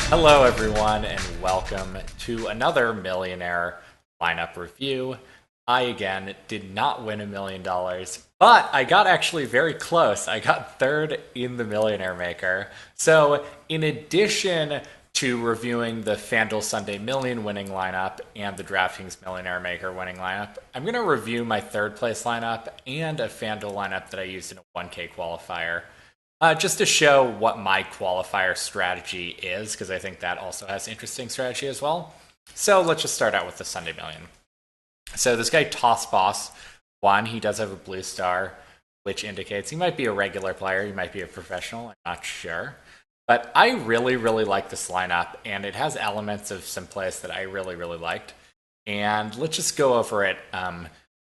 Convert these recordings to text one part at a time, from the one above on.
Hello, everyone, and welcome to another Millionaire lineup review. I, again, did not win $1 million, but I got actually very close. I got third in the Millionaire Maker. So, in addition to reviewing the FanDuel Sunday Million winning lineup and the DraftKings Millionaire Maker winning lineup, I'm going to review my third place lineup and a FanDuel lineup that I used in a 1K qualifier. Just to show what my qualifier strategy is, because I think that also has interesting strategy as well. So let's just start out with the Sunday Million. So this guy Toss Boss won. He does have a blue star, which indicates he might be a regular player. He might be a professional. I'm not sure. But I really, really like this lineup, and it has elements of some plays that I really, really liked. And let's just go over it,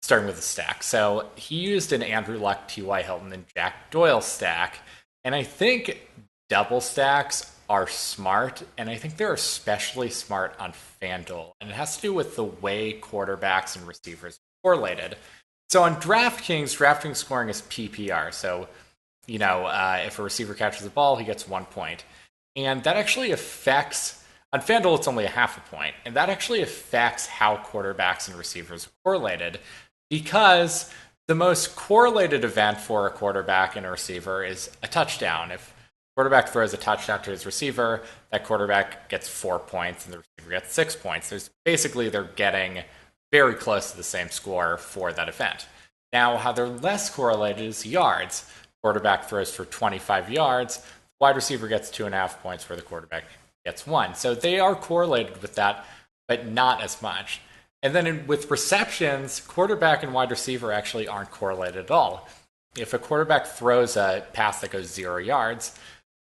starting with the stack. So he used an Andrew Luck, T.Y. Hilton, and Jack Doyle stack. And I think double stacks are smart, and I think they're especially smart on FanDuel. And it has to do with the way quarterbacks and receivers are correlated. So on DraftKings scoring is PPR. So, if a receiver catches the ball, he gets 1 point. And that actually affects, on FanDuel, it's only a half a point. And that actually affects how quarterbacks and receivers are correlated, because the most correlated event for a quarterback and a receiver is a touchdown. If a quarterback throws a touchdown to his receiver, that quarterback gets 4 points and the receiver gets 6 points. They're getting very close to the same score for that event. Now, how they're less correlated is yards. Quarterback throws for 25 yards, wide receiver gets 2.5 points where the quarterback gets 1. So they are correlated with that, but not as much. And then with receptions, quarterback and wide receiver actually aren't correlated at all. If a quarterback throws a pass that goes 0 yards,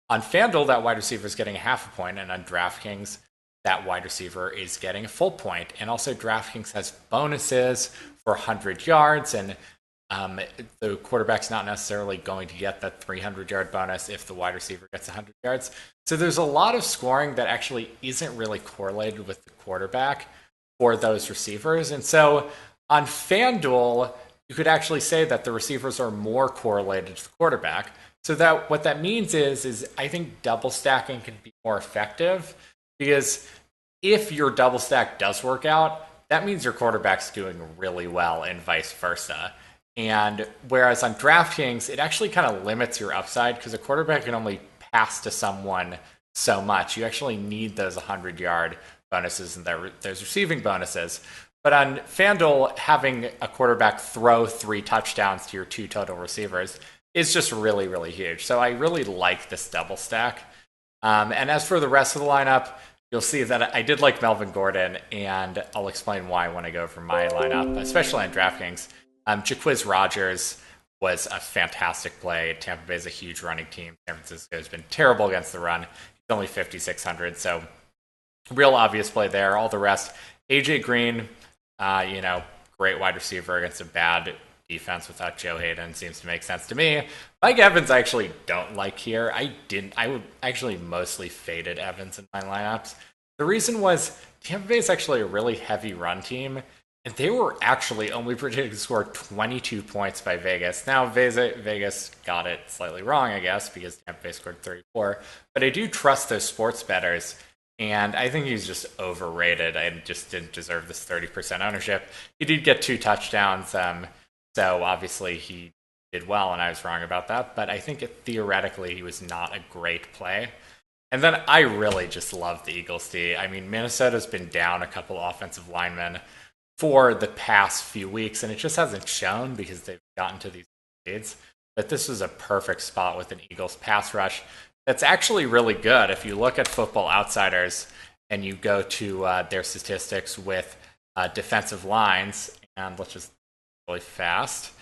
on FanDuel, that wide receiver is getting a half a point, and on DraftKings, that wide receiver is getting a full point. And also, DraftKings has bonuses for 100 yards, and the quarterback's not necessarily going to get that 300-yard bonus if the wide receiver gets 100 yards. So there's a lot of scoring that actually isn't really correlated with the quarterback for those receivers. And so on FanDuel, you could actually say that the receivers are more correlated to the quarterback. So that what that means is I think double stacking can be more effective, because if your double stack does work out, that means your quarterback's doing really well and vice versa. And whereas on DraftKings, it actually kind of limits your upside, because a quarterback can only pass to someone so much. You actually need those 100-yard bonuses and those receiving bonuses. But on FanDuel, having a quarterback throw 3 touchdowns to your 2 total receivers is just really, really huge. So I really like this double stack. And as for the rest of the lineup, you'll see that I did like Melvin Gordon, and I'll explain why when I go for my lineup, especially on DraftKings. Jaquiz Rogers was a fantastic play. Tampa Bay is a huge running team. San Francisco has been terrible against the run. He's only 5,600, so real obvious play there. All the rest, AJ Green, great wide receiver against a bad defense without Joe Hayden, seems to make sense to me. Mike Evans I actually don't like here. I would actually mostly faded Evans in my lineups. The reason was Tampa Bay is actually a really heavy run team, and they were actually only predicted to score 22 points by Vegas. Now, Vegas got it slightly wrong, I guess, because Tampa Bay scored 34. But I do trust those sports bettors, and I think he's just overrated. I just didn't deserve this 30% ownership. He did get 2 touchdowns, so obviously he did well, and I was wrong about that. But I think theoretically he was not a great play. And then I really just love the Eagles D. I mean, Minnesota's been down a couple offensive linemen for the past few weeks, and it just hasn't shown because they've gotten to these leads. But this was a perfect spot with an Eagles pass rush that's actually really good. If you look at Football Outsiders and you go to their statistics with defensive lines, and let's just really fast,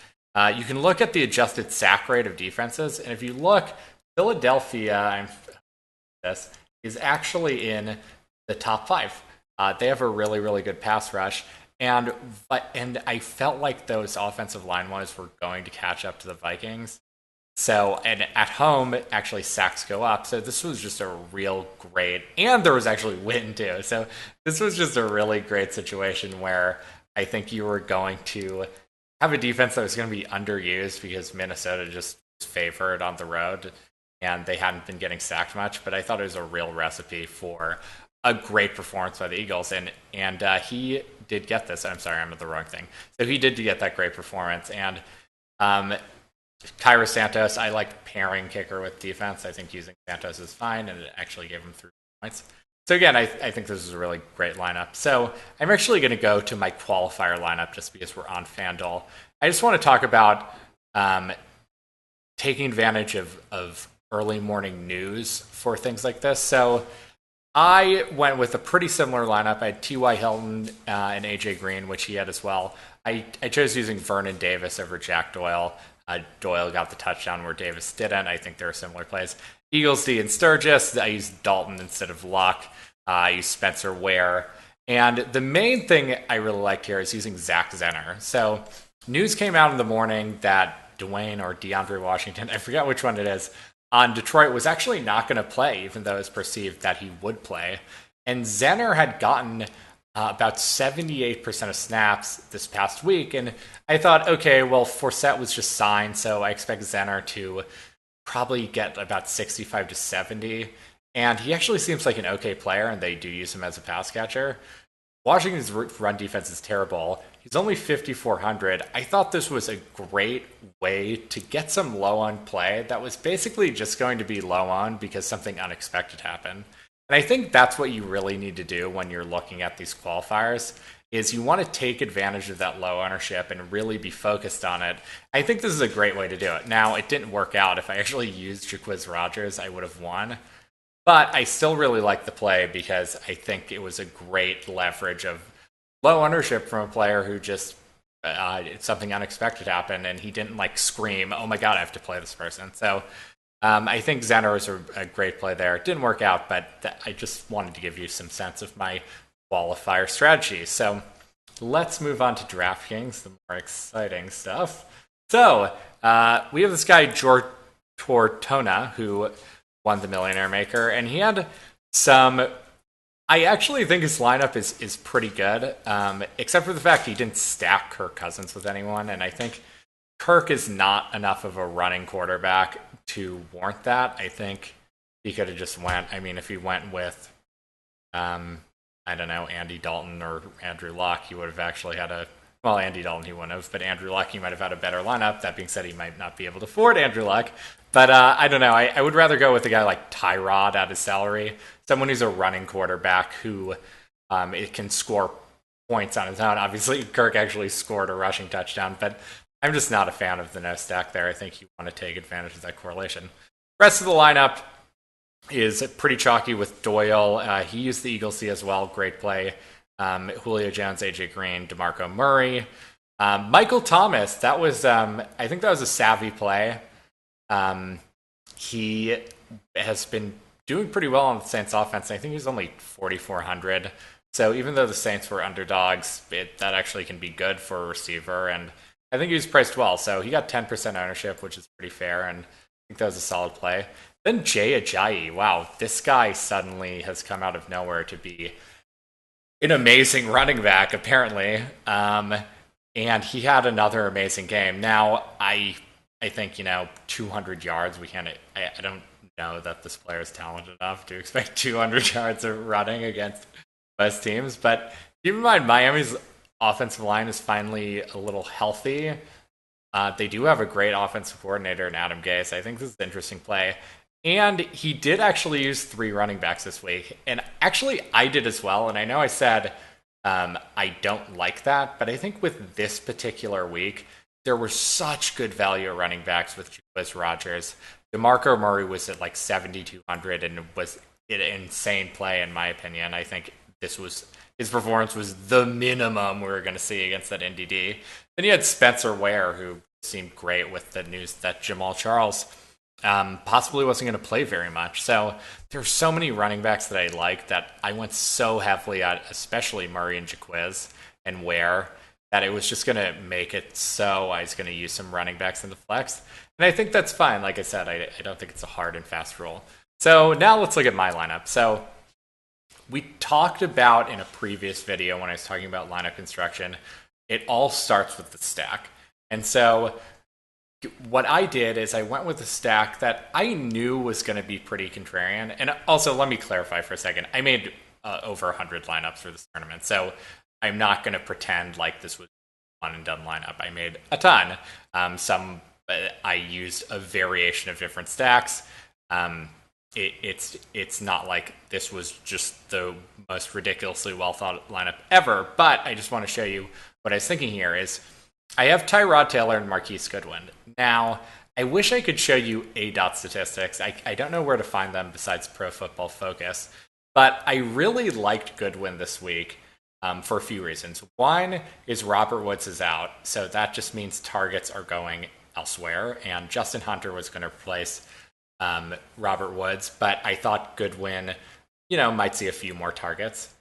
you can look at the adjusted sack rate of defenses, and if you look, Philadelphia is actually in the top 5. They have a really, really good pass rush. And I felt like those offensive line ones were going to catch up to the Vikings. So, and at home, actually sacks go up. So this was just a real great, and there was actually wind too. So this was just a really great situation where I think you were going to have a defense that was going to be underused because Minnesota just was favored on the road. and they hadn't been getting sacked much, but I thought it was a real recipe for a great performance by the Eagles, and he did get this. I'm sorry, I'm at the wrong thing. So he did get that great performance, and Kyra Santos, I like pairing kicker with defense. I think using Santos is fine, and it actually gave him 3 points. So again, I think this is a really great lineup. So I'm actually going to go to my qualifier lineup just because we're on FanDuel. I just want to talk about taking advantage of early morning news for things like this. So I went with a pretty similar lineup. I had T.Y. Hilton and A.J. Green, which he had as well. I chose using Vernon Davis over Jack Doyle. Doyle got the touchdown where Davis didn't. I think they're similar plays. Eagles D and Sturgis. I used Dalton instead of Luck. I used Spencer Ware. And the main thing I really liked here is using Zach Zenner. So news came out in the morning that Dwayne or DeAndre Washington, I forget which one it is, on Detroit was actually not going to play, even though it was perceived that he would play. And Zenner had gotten about 78% of snaps this past week. And I thought, okay, well, Forsett was just signed, so I expect Zenner to probably get about 65 to 70. And he actually seems like an okay player, and they do use him as a pass catcher. Washington's run defense is terrible. He's only 5,400. I thought this was a great way to get some low on play that was basically just going to be low on because something unexpected happened. And I think that's what you really need to do when you're looking at these qualifiers is you want to take advantage of that low ownership and really be focused on it. I think this is a great way to do it. Now, it didn't work out. If I actually used Jacquizz Rodgers, I would have won. But I still really like the play because I think it was a great leverage of low ownership from a player who just something unexpected happened and he didn't like scream, "Oh my God, I have to play this person." So I think Zenner was a great play there. It didn't work out, but I just wanted to give you some sense of my qualifier strategy. So let's move on to DraftKings, the more exciting stuff. So we have this guy, George Tortona, who won the Millionaire Maker, and he had some. I actually think his lineup is pretty good, except for the fact he didn't stack Kirk Cousins with anyone, and I think Kirk is not enough of a running quarterback to warrant that. I think he could have just went. I mean, if he went with, I don't know, Andy Dalton or Andrew Luck, he would have actually had a. Well, Andy Dalton he wouldn't have, but Andrew Luck he might have had a better lineup. That being said, he might not be able to afford Andrew Luck. But I don't know. I would rather go with a guy like Tyrod at his salary, someone who's a running quarterback who it can score points on his own. Obviously, Kirk actually scored a rushing touchdown, but I'm just not a fan of the no stack there. I think you want to take advantage of that correlation. Rest of the lineup is pretty chalky with Doyle. He used the Eagles C as well. Great play. Julio Jones, AJ Green, DeMarco Murray. Michael Thomas, that was, I think that was a savvy play. He has been doing pretty well on the Saints offense. I think he's only 4,400. So even though the Saints were underdogs, that actually can be good for a receiver. And I think he was priced well. So he got 10% ownership, which is pretty fair. And I think that was a solid play. Then Jay Ajayi. Wow, this guy suddenly has come out of nowhere to be an amazing running back, apparently. And he had another amazing game. Now, I think, 200 yards, I don't know that this player is talented enough to expect 200 yards of running against most teams. But keep in mind, Miami's offensive line is finally a little healthy. They do have a great offensive coordinator in Adam Gase. I think this is an interesting play. And he did actually use 3 running backs this week. And actually, I did as well. And I know I said I don't like that. But I think with this particular week, there were such good value at running backs with Jacquizz Rodgers. DeMarco Murray was at like 7,200 and was an insane play, in my opinion. I think his performance was the minimum we were going to see against that NDD. Then you had Spencer Ware, who seemed great with the news that Jamal Charles possibly wasn't going to play very much. So there's so many running backs that I like that I went so heavily at, especially Murray and Jacquizz and Ware, that it was just going to make it so I was going to use some running backs in the flex. And I think that's fine. Like I said, I don't think it's a hard and fast rule. So now let's look at my lineup. So we talked about in a previous video when I was talking about lineup construction, it all starts with the stack. And so what I did is I went with a stack that I knew was going to be pretty contrarian. And also, let me clarify for a second. I made over 100 lineups for this tournament, so I'm not going to pretend like this was one and done lineup. I made a ton. I used a variation of different stacks. It's not like this was just the most ridiculously well thought lineup ever. But I just want to show you what I was thinking here is I have Tyrod Taylor and Marquise Goodwin. Now, I wish I could show you A-dot statistics. I don't know where to find them besides Pro Football Focus. But I really liked Goodwin this week for a few reasons. One is Robert Woods is out, so that just means targets are going elsewhere. And Justin Hunter was going to replace Robert Woods, but I thought Goodwin, might see a few more targets.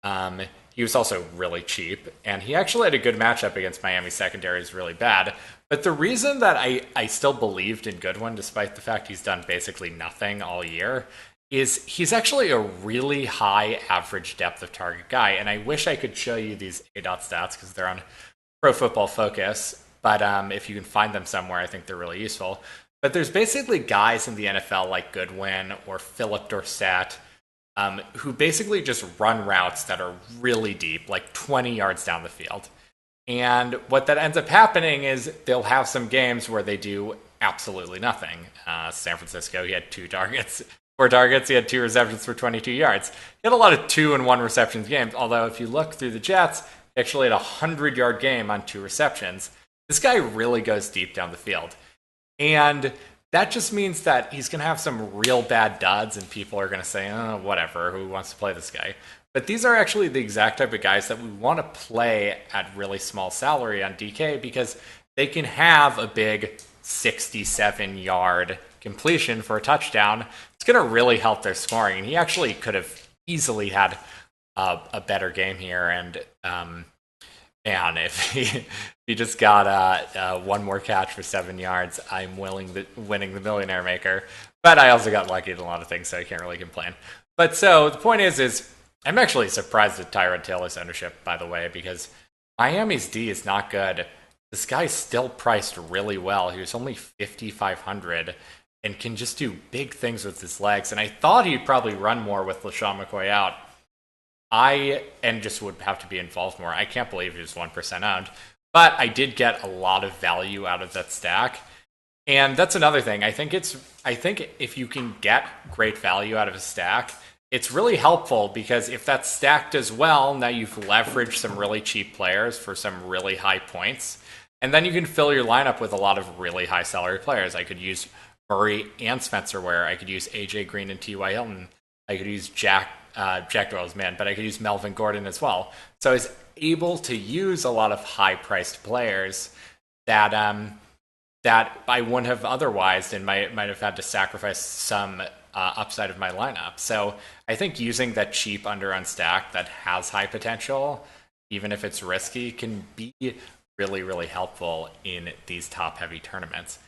He was also really cheap, and he actually had a good matchup against Miami's secondary is really bad. But the reason that I still believed in Goodwin, despite the fact he's done basically nothing all year, is he's actually a really high average depth of target guy. And I wish I could show you these A-dot stats because they're on Pro Football Focus. But if you can find them somewhere, I think they're really useful. But there's basically guys in the NFL like Goodwin or Philip Dorsett who basically just run routes that are really deep, like 20 yards down the field. And what that ends up happening is they'll have some games where they do absolutely nothing. San Francisco, he had 4 targets, he had 2 receptions for 22 yards. He had a lot of 2 and 1 receptions games, although if you look through the Jets, he actually had a 100-yard game on 2 receptions. This guy really goes deep down the field. And that just means that he's going to have some real bad duds, and people are going to say, oh, whatever, who wants to play this guy? But these are actually the exact type of guys that we want to play at really small salary on DK because they can have a big 67-yard completion for a touchdown. It's going to really help their scoring. And he actually could have easily had a better game here. And if he just got one more catch for 7 yards, I'm winning the Millionaire Maker. But I also got lucky in a lot of things, so I can't really complain. But so the point is I'm actually surprised at Tyrod Taylor's ownership, by the way, because Miami's D is not good. This guy's still priced really well. He was only 5,500 and can just do big things with his legs. And I thought he'd probably run more with LaShawn McCoy out. And just would have to be involved more. I can't believe he was 1% owned. But I did get a lot of value out of that stack. And that's another thing. I think if you can get great value out of a stack, it's really helpful because if that stack does well, now you've leveraged some really cheap players for some really high points. And then you can fill your lineup with a lot of really high salary players. I could use Murray and Spencer Ware. I could use AJ Green and T.Y. Hilton. I could use Jack Doyle's man, but I could use Melvin Gordon as well. So I was able to use a lot of high-priced players that I wouldn't have otherwise and might have had to sacrifice some upside of my lineup. So I think using that cheap under-owned stack that has high potential, even if it's risky, can be really, really helpful in these top-heavy tournaments.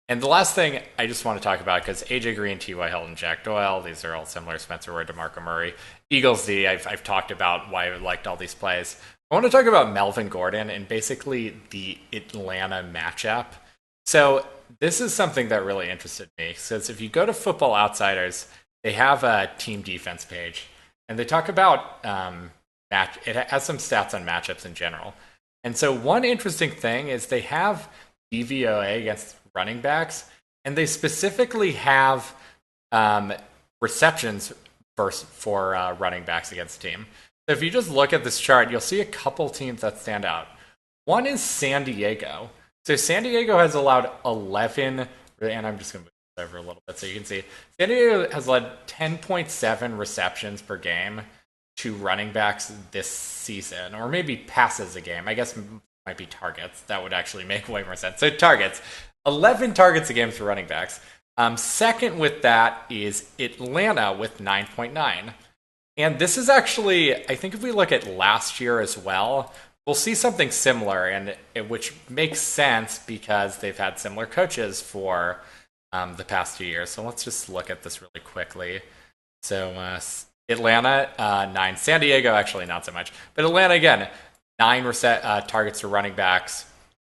And the last thing I just want to talk about, because AJ Green, T.Y. Hilton, Jack Doyle, these are all similar. Spencer Ware, DeMarco Murray. Eagles D, I've talked about why I liked all these plays. I want to talk about Melvin Gordon and basically the Atlanta matchup. So this is something that really interested me, because if you go to Football Outsiders, they have a team defense page, and they talk about it has some stats on matchups in general. And so one interesting thing is they have DVOA against running backs, and they specifically have receptions for running backs against the team. So if you just look at this chart, you'll see a couple teams that stand out. One is San Diego. So San Diego has allowed 11, and I'm just going to move this over a little bit so you can see. San Diego has led 10.7 receptions per game to running backs this season, or maybe passes a game. I guess it might be targets. That would actually make way more sense. So targets. 11 targets a game for running backs. Second with that is Atlanta with 9.9. And this is actually, I think if we look at last year as well, we'll see something similar, and which makes sense because they've had similar coaches for the past 2 years. So let's just look at this really quickly. So Atlanta, 9. San Diego, actually not so much. But Atlanta, again, 9 targets to running backs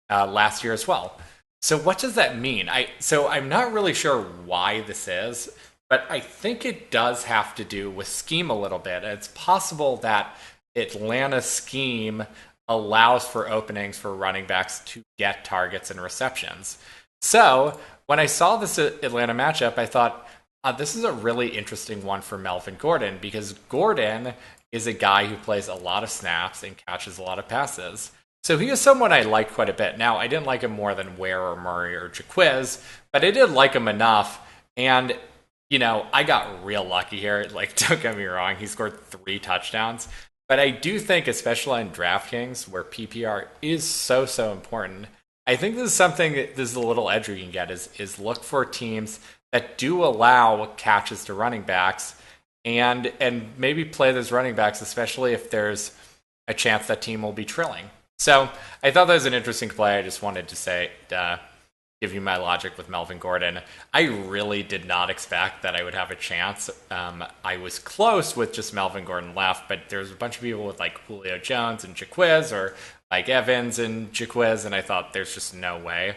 last year as well. So what does that mean? I'm not really sure why this is, but I think it does have to do with scheme a little bit. It's possible that Atlanta's scheme allows for openings for running backs to get targets and receptions. So when I saw this Atlanta matchup, I thought, this is a really interesting one for Melvin Gordon because Gordon is a guy who plays a lot of snaps and catches a lot of passes. So he is someone I liked quite a bit. Now, I didn't like him more than Ware or Murray or Jaquiz, but I did like him enough. And, I got real lucky here. Like, don't get me wrong, he scored 3 touchdowns. But I do think, especially in DraftKings, where PPR is so, so important, I think this is a little edge we can get, is look for teams that do allow catches to running backs and maybe play those running backs, especially if there's a chance that team will be trilling. So I thought that was an interesting play. I just wanted to say, give you my logic with Melvin Gordon. I really did not expect that I would have a chance. I was close with just Melvin Gordon left, but there's a bunch of people with like Julio Jones and Jaquiz or Mike Evans and Jaquiz, and I thought there's just no way.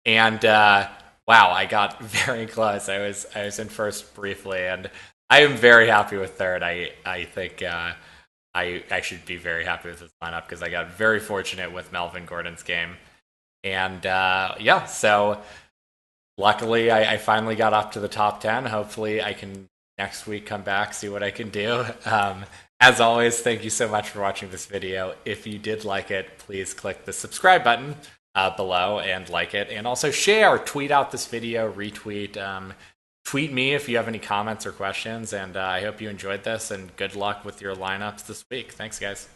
And wow, I got very close. I was in first briefly, and I am very happy with third. I think I should be very happy with this lineup because I got very fortunate with Melvin Gordon's game. And so luckily I finally got up to the top 10. Hopefully I can next week come back, see what I can do. As always, thank you so much for watching this video. If you did like it, please click the subscribe button below and like it. And also share, tweet out this video, retweet. Tweet me if you have any comments or questions, and I hope you enjoyed this, and good luck with your lineups this week. Thanks, guys.